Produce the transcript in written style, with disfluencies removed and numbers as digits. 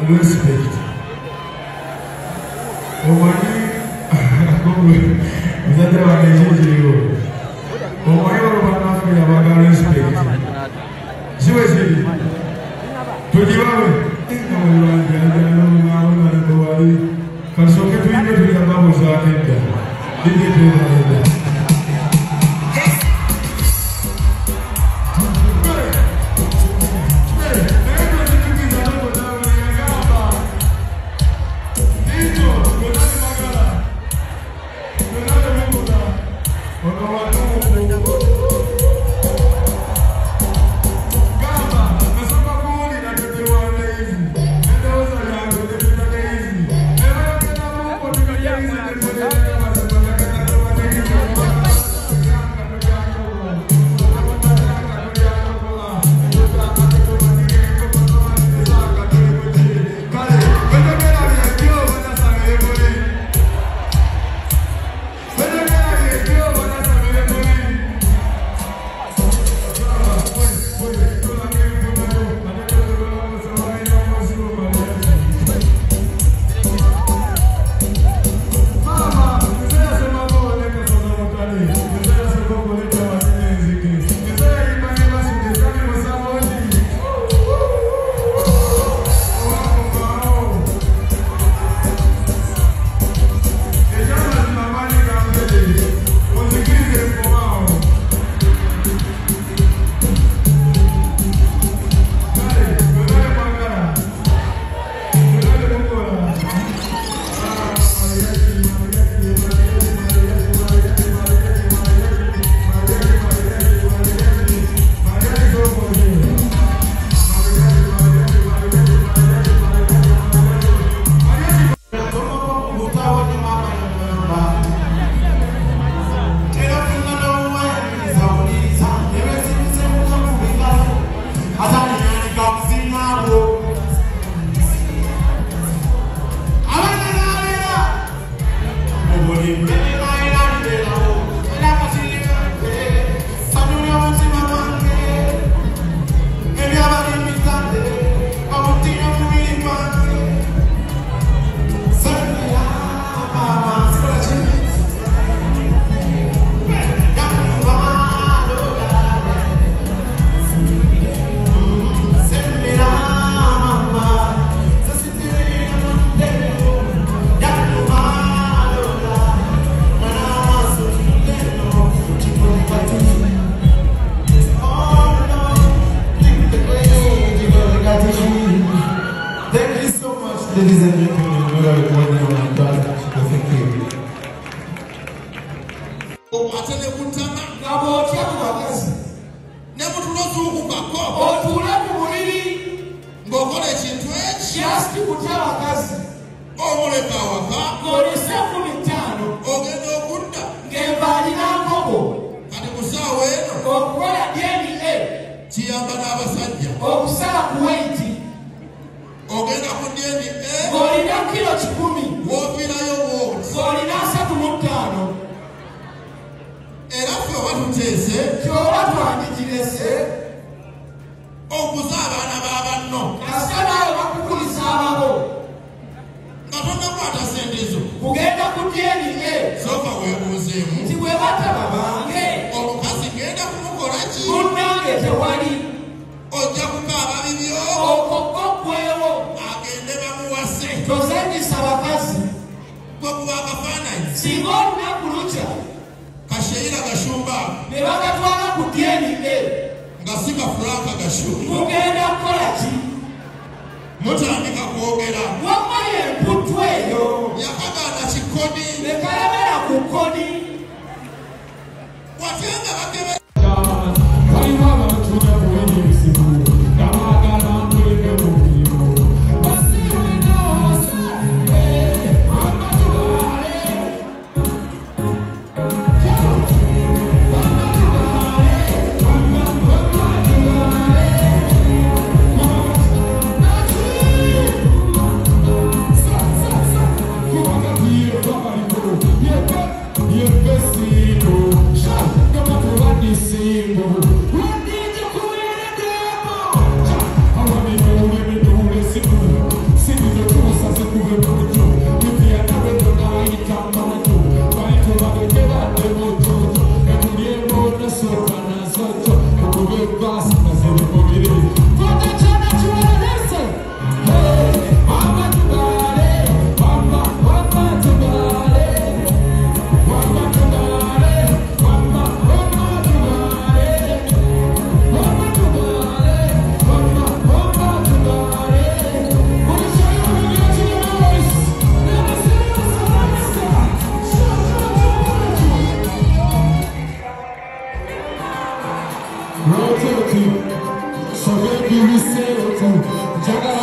Respect. Ladies and gentlemen, we are recording on that. Thank you. Ogenda kundeni golina kilo 10 wovira yo golina 35 era fyo batutese kyo batwandikirese okuzaba na babanno kasaba bakukulisa ababo ngatonda kwata sendezo kugenda kundeni sofa webuzeemu nti bwe bataba bange omukazi genda kumukola ki munnange tewali ojja kukaaba bibyo okokokwewo agende bamuwase tozanyisa bakazi gwokuba akafaananyi singa olunaku lukya kasheira gashumba ne bagatwala ku DNA nga si kafulanka gashumba mugenda kukola ki mutandika kwogera wamma emputtu eyo yakagaana kikodi ne kalemera ku kodi watyenga bakebe Yeah. So baby, we say it.